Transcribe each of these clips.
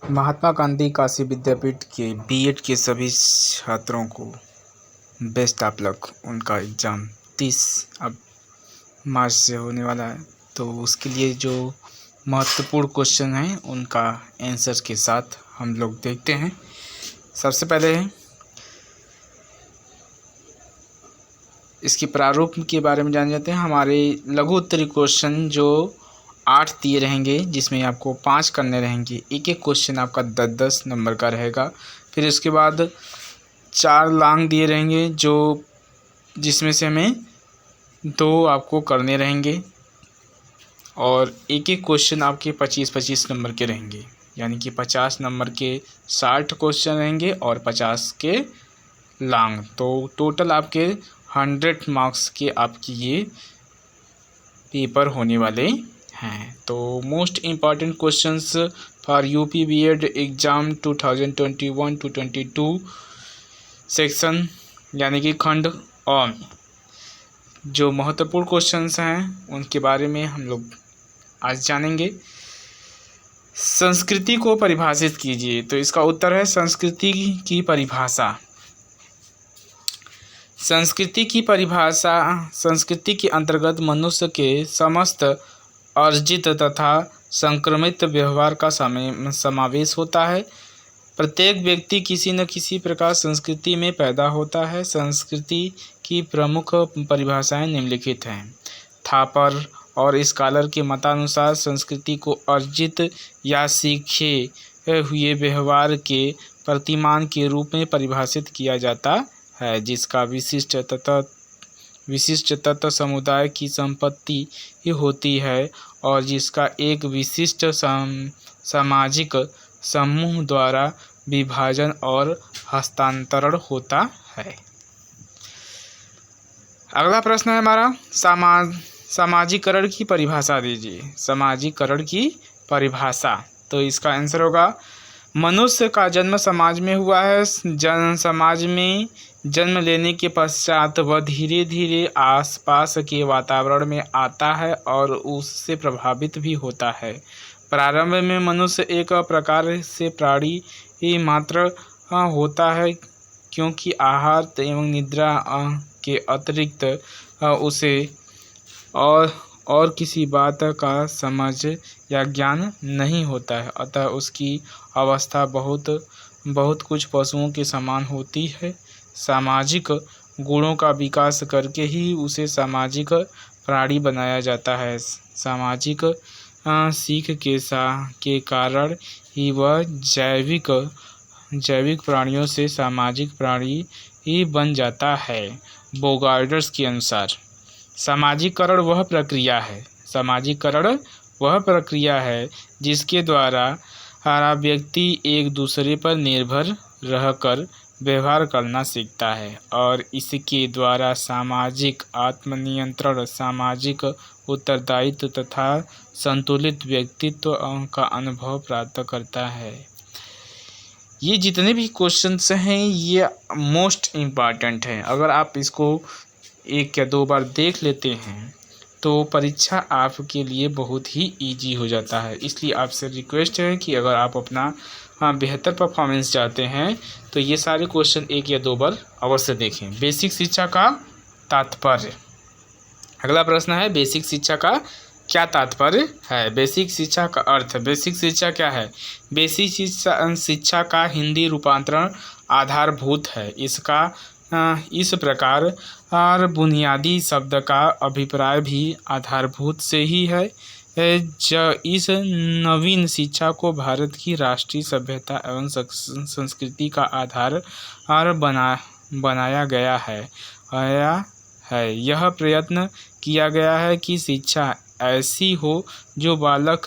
महात्मा गांधी काशी विद्यापीठ के बीएड के सभी छात्रों को बेस्ट ऑफ लक। उनका एग्ज़ाम 30 अब मार्च से होने वाला है, तो उसके लिए जो महत्वपूर्ण क्वेश्चन हैं उनका आंसर के साथ हम लोग देखते हैं। सबसे पहले इसकी प्रारूप के बारे में जान जाते हैं। हमारे लघु उत्तरी क्वेश्चन जो 8 दिए रहेंगे, जिसमें आपको 5 करने रहेंगे। एक एक क्वेश्चन आपका 10-10 नंबर का रहेगा। फिर उसके बाद 4 लॉन्ग दिए रहेंगे, जो जिसमें से हमें 2 आपको करने रहेंगे, और एक एक क्वेश्चन आपके 25-25 नंबर के रहेंगे, यानी कि 50 नंबर के 60 क्वेश्चन रहेंगे और 50 के लॉन्ग। तो टोटल आपके 100 मार्क्स के आपकी ये पेपर होने वाले हैं। तो most important questions for UP BEd exam 2021-22 section, यानी कि खंड ऑन, जो महत्वपूर्ण क्वेश्चंस हैं उनके बारे में हम लोग आज जानेंगे। संस्कृति को परिभाषित कीजिए। तो इसका उत्तर है संस्कृति की परिभाषा। संस्कृति की परिभाषा संस्कृति के अंतर्गत मनुष्य के समस्त अर्जित तथा संक्रमित व्यवहार का समावेश होता है। प्रत्येक व्यक्ति किसी न किसी प्रकार संस्कृति में पैदा होता है। संस्कृति की प्रमुख परिभाषाएं निम्नलिखित हैं। थापर और स्कॉलर के मतानुसार संस्कृति को अर्जित या सीखे हुए व्यवहार के प्रतिमान के रूप में परिभाषित किया जाता है, जिसका विशिष्ट तत्व समुदाय की संपत्ति ही होती है और जिसका एक विशिष्ट सामाजिक समूह द्वारा विभाजन और हस्तांतरण होता है। अगला प्रश्न है हमारा, सामाजिकरण की परिभाषा दीजिए। सामाजिकरण की परिभाषा, तो इसका आंसर होगा मनुष्य का जन्म समाज में हुआ है। समाज में जन्म लेने के पश्चात वह धीरे धीरे आसपास के वातावरण में आता है और उससे प्रभावित भी होता है। प्रारंभ में मनुष्य एक प्रकार से प्राणी मात्र होता है, क्योंकि आहार एवं निद्रा के अतिरिक्त उसे और किसी बात का समझ या ज्ञान नहीं होता है। अतः उसकी अवस्था बहुत कुछ पशुओं के समान होती है। सामाजिक गुणों का विकास करके ही उसे सामाजिक प्राणी बनाया जाता है। सामाजिक सीख के कारण ही वह जैविक प्राणियों से सामाजिक प्राणी ही बन जाता है। बोगार्डर्स के अनुसार सामाजिकरण वह प्रक्रिया है जिसके द्वारा व्यक्ति एक दूसरे पर निर्भर रहकर व्यवहार करना सीखता है और इसके द्वारा सामाजिक आत्मनियंत्रण, सामाजिक उत्तरदायित्व तथा संतुलित व्यक्तित्व का अनुभव प्राप्त करता है। ये जितने भी क्वेश्चंस हैं ये मोस्ट इम्पॉर्टेंट हैं। अगर आप इसको 1 या 2 बार देख लेते हैं तो परीक्षा आपके लिए बहुत ही इजी हो जाता है। इसलिए आपसे रिक्वेस्ट है कि अगर आप अपना बेहतर परफॉर्मेंस चाहते हैं तो ये सारे क्वेश्चन 1 या 2 बार अवश्य देखें। बेसिक शिक्षा का तात्पर्य। अगला प्रश्न है, बेसिक शिक्षा का क्या तात्पर्य है? बेसिक शिक्षा का अर्थ। बेसिक शिक्षा क्या है? बेसिक शिक्षा का हिंदी रूपांतरण आधारभूत है। इसका इस प्रकार बुनियादी शब्द का अभिप्राय भी आधारभूत से ही है। इस नवीन शिक्षा को भारत की राष्ट्रीय सभ्यता एवं संस्कृति का आधार बनाया गया है। यह प्रयत्न किया गया है कि शिक्षा ऐसी हो जो बालक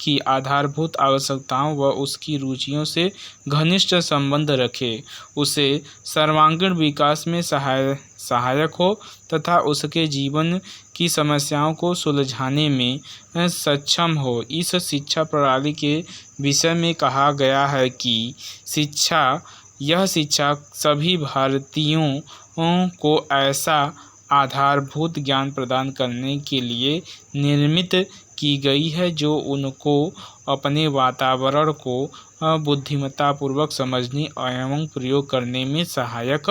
की आधारभूत आवश्यकताओं व उसकी रुचियों से घनिष्ठ संबंध रखे, उसे सर्वांगीण विकास में सहायक हो तथा उसके जीवन की समस्याओं को सुलझाने में सक्षम हो। इस शिक्षा प्रणाली के विषय में कहा गया है कि यह शिक्षा सभी भारतीयों को ऐसा आधारभूत ज्ञान प्रदान करने के लिए निर्मित की गई है जो उनको अपने वातावरण को बुद्धिमत्तापूर्वक समझने एवं प्रयोग करने में सहायक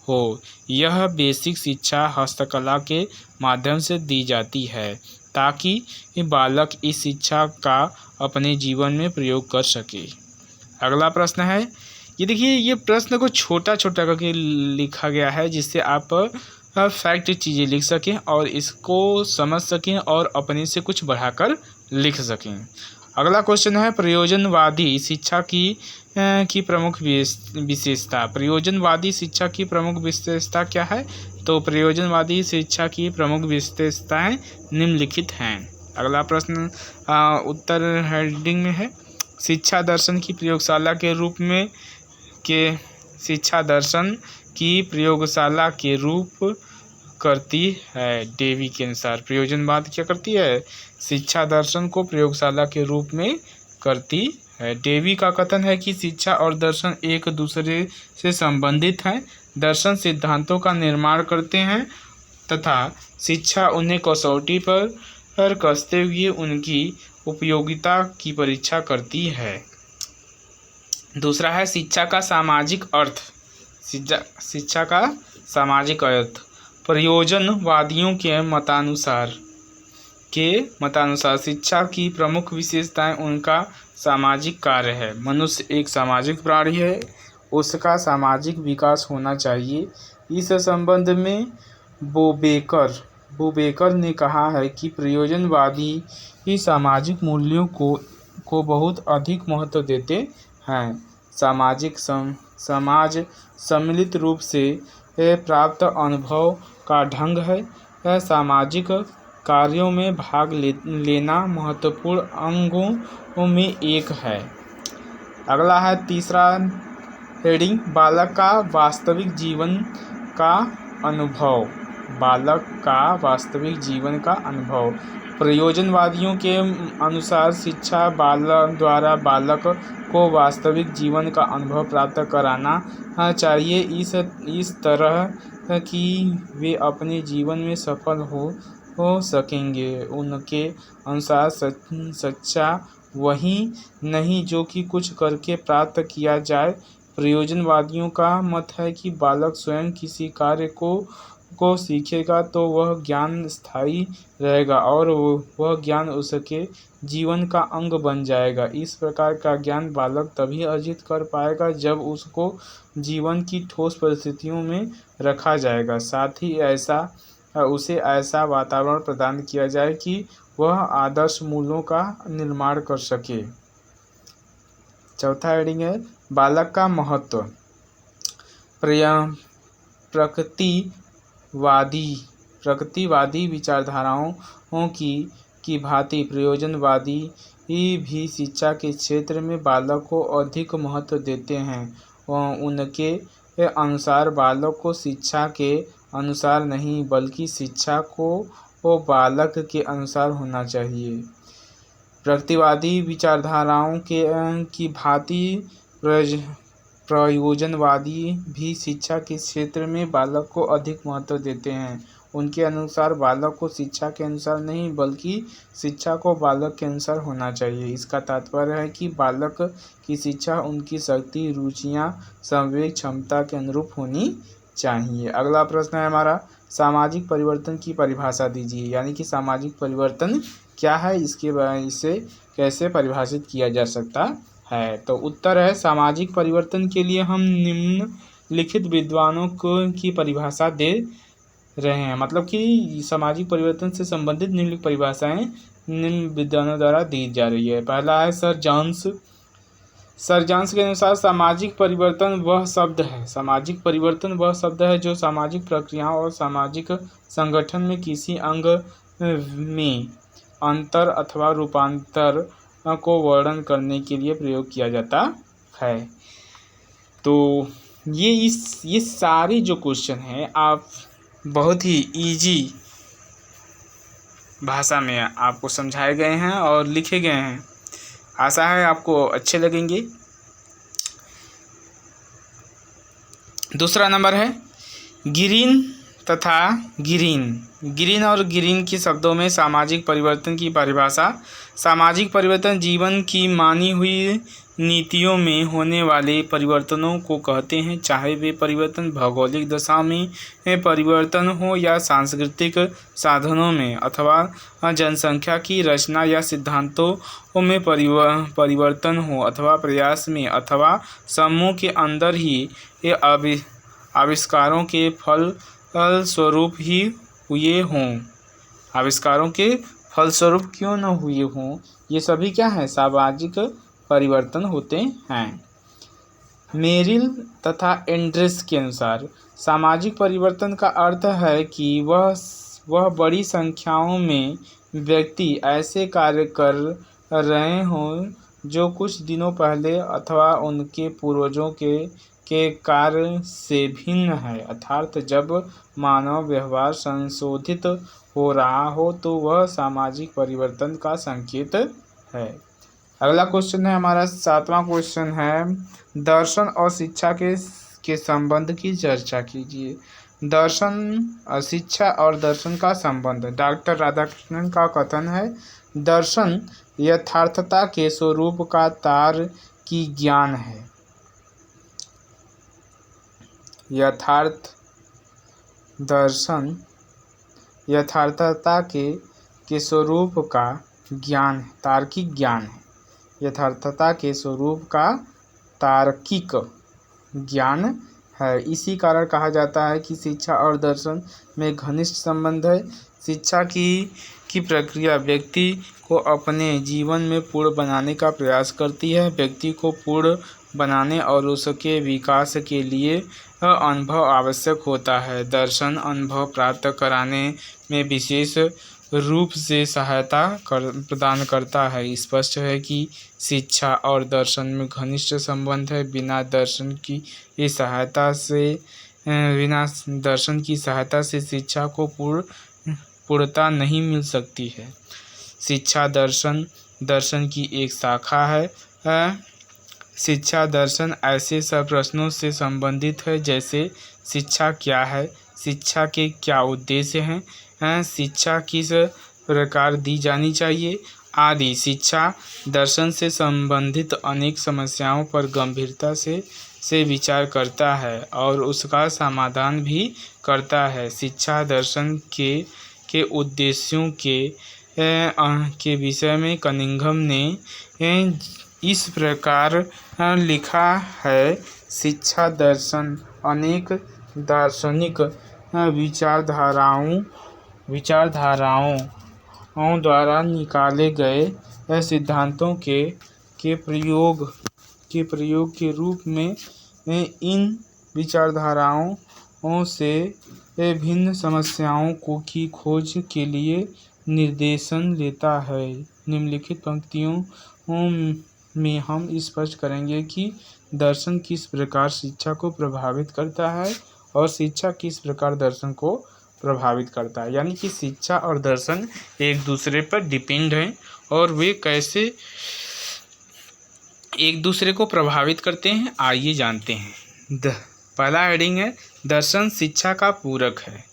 हो। यह बेसिक शिक्षा हस्तकला के माध्यम से दी जाती है ताकि बालक इस शिक्षा का अपने जीवन में प्रयोग कर सके। अगला प्रश्न है, ये देखिए, ये प्रश्न को छोटा छोटा करके लिखा गया है जिससे आप फैक्ट चीज़ें लिख सकें और इसको समझ सकें और अपने से कुछ बढ़ाकर लिख सकें। अगला क्वेश्चन है, प्रयोजनवादी शिक्षा की प्रमुख विशेषता। प्रयोजनवादी शिक्षा की प्रमुख विशेषता क्या है? तो प्रयोजनवादी शिक्षा की प्रमुख विशेषताएं निम्नलिखित हैं। अगला प्रश्न उत्तर हेडिंग में है, शिक्षा दर्शन की प्रयोगशाला के रूप में शिक्षा दर्शन की प्रयोगशाला के रूप करती है। डेवी के अनुसार प्रयोजनवाद क्या करती है? शिक्षा दर्शन को प्रयोगशाला के रूप में करती है। डेवी का कथन है कि शिक्षा और दर्शन एक दूसरे से संबंधित हैं। दर्शन सिद्धांतों का निर्माण करते हैं तथा शिक्षा उन्हें कसौटी पर कसते हुए उनकी उपयोगिता की परीक्षा करती है। दूसरा है, शिक्षा का सामाजिक अर्थ। शिक्षा का सामाजिक अर्थ। प्रयोजनवादियों के मतानुसार शिक्षा की प्रमुख विशेषताएं उनका सामाजिक कार्य है। मनुष्य एक सामाजिक प्राणी है, उसका सामाजिक विकास होना चाहिए। इस संबंध में बोबेकर ने कहा है कि प्रयोजनवादी ही सामाजिक मूल्यों को बहुत अधिक महत्व देते हैं। समाज सम्मिलित रूप से प्राप्त अनुभव का ढंग है। सामाजिक कार्यों में भाग लेना महत्वपूर्ण अंगों में एक है। अगला है तीसरा हेडिंग, बालक का वास्तविक जीवन का अनुभव। बालक का वास्तविक जीवन का अनुभव। प्रयोजनवादियों के अनुसार शिक्षा द्वारा बालक को वास्तविक जीवन का अनुभव प्राप्त कराना चाहिए, इस तरह कि वे अपने जीवन में सफल हो सकेंगे। उनके अनुसार सच्चा वही नहीं जो कि कुछ करके प्राप्त किया जाए। प्रयोजनवादियों का मत है कि बालक स्वयं किसी कार्य को सीखेगा तो वह ज्ञान स्थायी रहेगा और वह ज्ञान उसके जीवन का अंग बन जाएगा। इस प्रकार का ज्ञान बालक तभी अर्जित कर पाएगा जब उसको जीवन की ठोस परिस्थितियों में रखा जाएगा, साथ ही उसे ऐसा वातावरण प्रदान किया जाए कि वह आदर्श मूल्यों का निर्माण कर सके। चौथा हेडिंग है, बालक का महत्व। प्रकृतिवादी विचारधाराओं की भांति प्रयोजनवादी भी शिक्षा के क्षेत्र में बालक को अधिक महत्व देते हैं। उनके अनुसार बालक को शिक्षा के अनुसार नहीं बल्कि शिक्षा को बालक के अनुसार होना चाहिए। प्रकृतिवादी विचारधाराओं की भांति प्रयोजनवादी भी शिक्षा के क्षेत्र में बालक को अधिक महत्व देते हैं। उनके अनुसार बालक को शिक्षा के अनुसार नहीं बल्कि शिक्षा को बालक के अनुसार होना चाहिए। इसका तात्पर्य है कि बालक की शिक्षा उनकी शक्ति, रुचियां, संवेग, क्षमता के अनुरूप होनी चाहिए। अगला प्रश्न है हमारा, सामाजिक परिवर्तन की परिभाषा दीजिए। यानी कि सामाजिक परिवर्तन क्या है, इसे कैसे परिभाषित किया जा सकता है। तो उत्तर है, सामाजिक परिवर्तन के लिए हम निम्नलिखित विद्वानों की परिभाषा दे रहे हैं। मतलब कि सामाजिक परिवर्तन से संबंधित निम्नलिखित परिभाषाएं निम्न विद्वानों द्वारा दी जा रही है। पहला है सर जॉन्स के अनुसार सामाजिक परिवर्तन वह शब्द है जो सामाजिक प्रक्रियाओं और सामाजिक संगठन में किसी अंग में अंतर अथवा रूपांतर को वर्णन करने के लिए प्रयोग किया जाता है। तो ये सारे जो क्वेश्चन हैं आप बहुत ही इजी भाषा में आपको समझाए गए हैं और लिखे गए हैं। आशा है आपको अच्छे लगेंगे। दूसरा नंबर है, ग्रीन तथा ग्रीन। ग्रीन और ग्रीन के शब्दों में सामाजिक परिवर्तन की परिभाषा। सामाजिक परिवर्तन जीवन की मानी हुई नीतियों में होने वाले परिवर्तनों को कहते हैं, चाहे वे परिवर्तन भौगोलिक दशा में परिवर्तन हो या सांस्कृतिक साधनों में अथवा जनसंख्या की रचना या सिद्धांतों में परिवर्तन हो अथवा प्रयास में अथवा समूह के अंदर ही ये आविष्कारों के फलस्वरूप ही हुए हों। आविष्कारों के फलस्वरूप क्यों न हुए हों, ये सभी क्या है, सामाजिक परिवर्तन होते हैं। मेरिल तथा एंड्रेस के अनुसार सामाजिक परिवर्तन का अर्थ है कि वह बड़ी संख्याओं में व्यक्ति ऐसे कार्य कर रहे हों जो कुछ दिनों पहले अथवा उनके पूर्वजों के कार्य से भिन्न है, अर्थात जब मानव व्यवहार संशोधित हो रहा हो तो वह सामाजिक परिवर्तन का संकेत है। अगला क्वेश्चन है हमारा 7वां क्वेश्चन है, दर्शन और शिक्षा के संबंध की चर्चा कीजिए। दर्शन, शिक्षा और दर्शन का संबंध। डॉक्टर राधाकृष्णन का कथन है, दर्शन यथार्थता के स्वरूप का तार्किक ज्ञान है। दर्शन यथार्थता के स्वरूप का ज्ञान है, तार्किक ज्ञान है। यथार्थता के स्वरूप का तार्किक ज्ञान है। इसी कारण कहा जाता है कि शिक्षा और दर्शन में घनिष्ठ संबंध है। शिक्षा की प्रक्रिया व्यक्ति को अपने जीवन में पूर्ण बनाने का प्रयास करती है। व्यक्ति को पूर्ण बनाने और उसके विकास के लिए अनुभव आवश्यक होता है। दर्शन अनुभव प्राप्त कराने में विशेष रूप से सहायता प्रदान करता है। स्पष्ट है कि शिक्षा और दर्शन में घनिष्ठ संबंध है। बिना दर्शन की सहायता से शिक्षा को पूर्णता नहीं मिल सकती है। शिक्षा दर्शन की एक शाखा है। शिक्षा दर्शन ऐसे सब प्रश्नों से संबंधित है जैसे शिक्षा क्या है, शिक्षा के क्या उद्देश्य हैं, शिक्षा किस प्रकार दी जानी चाहिए आदि। शिक्षा दर्शन से संबंधित अनेक समस्याओं पर गंभीरता से विचार करता है और उसका समाधान भी करता है। शिक्षा दर्शन के उद्देश्यों के विषय में कनिंघम ने इस प्रकार लिखा है, शिक्षा दर्शन अनेक दार्शनिक विचारधाराओं द्वारा निकाले गए सिद्धांतों के प्रयोग के रूप में इन विचारधाराओं से भिन्न समस्याओं की खोज के लिए निर्देशन लेता है। निम्नलिखित पंक्तियों में हम स्पष्ट करेंगे कि दर्शन किस प्रकार शिक्षा को प्रभावित करता है और शिक्षा किस प्रकार दर्शन को प्रभावित करता है। यानी कि शिक्षा और दर्शन एक दूसरे पर डिपेंड हैं और वे कैसे एक दूसरे को प्रभावित करते हैं, आइए जानते हैं। पहला हेडिंग है, दर्शन शिक्षा का पूरक है।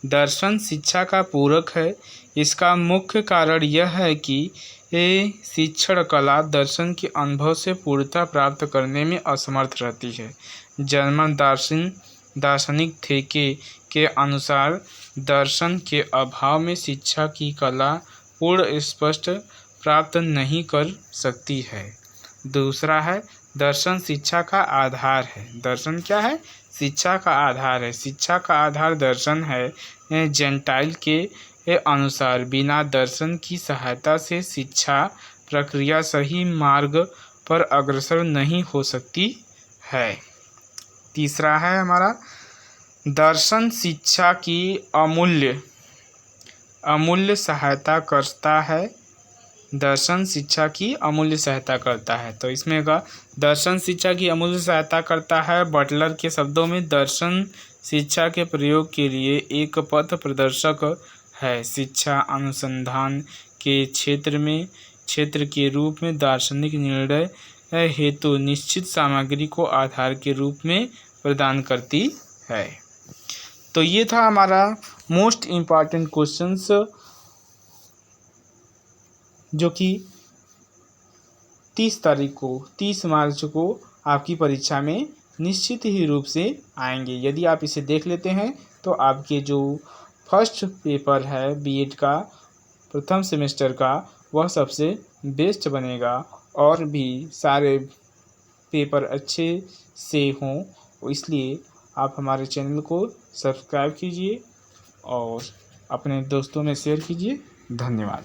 दर्शन शिक्षा का पूरक है। इसका मुख्य कारण यह है कि शिक्षण कला दर्शन के अनुभव से पूर्णता प्राप्त करने में असमर्थ रहती है। जर्मन दार्शनिक थेके के अनुसार दर्शन के अभाव में शिक्षा की कला पूर्ण स्पष्ट प्राप्त नहीं कर सकती है। दूसरा है, दर्शन शिक्षा का आधार है। दर्शन क्या है? शिक्षा का आधार है। शिक्षा का आधार दर्शन है। जेंटाइल के अनुसार बिना दर्शन की सहायता से शिक्षा प्रक्रिया सही मार्ग पर अग्रसर नहीं हो सकती है। तीसरा है हमारा, दर्शन शिक्षा की अमूल्य सहायता करता है। दर्शन शिक्षा की अमूल्य सहायता करता है। तो इसमें का दर्शन शिक्षा की अमूल्य सहायता करता है। बटलर के शब्दों में दर्शन शिक्षा के प्रयोग के लिए एक पथ प्रदर्शक है। शिक्षा अनुसंधान के क्षेत्र के रूप में दार्शनिक निर्णय हेतु निश्चित सामग्री को आधार के रूप में प्रदान करती है। तो ये था हमारा मोस्ट इम्पॉर्टेंट क्वेश्चंस जो कि 30 मार्च को आपकी परीक्षा में निश्चित ही रूप से आएंगे। यदि आप इसे देख लेते हैं तो आपके जो फर्स्ट पेपर है बीएड का प्रथम सेमेस्टर का, वह सबसे बेस्ट बनेगा और भी सारे पेपर अच्छे से हों। इसलिए आप हमारे चैनल को सब्सक्राइब कीजिए और अपने दोस्तों में शेयर कीजिए। धन्यवाद।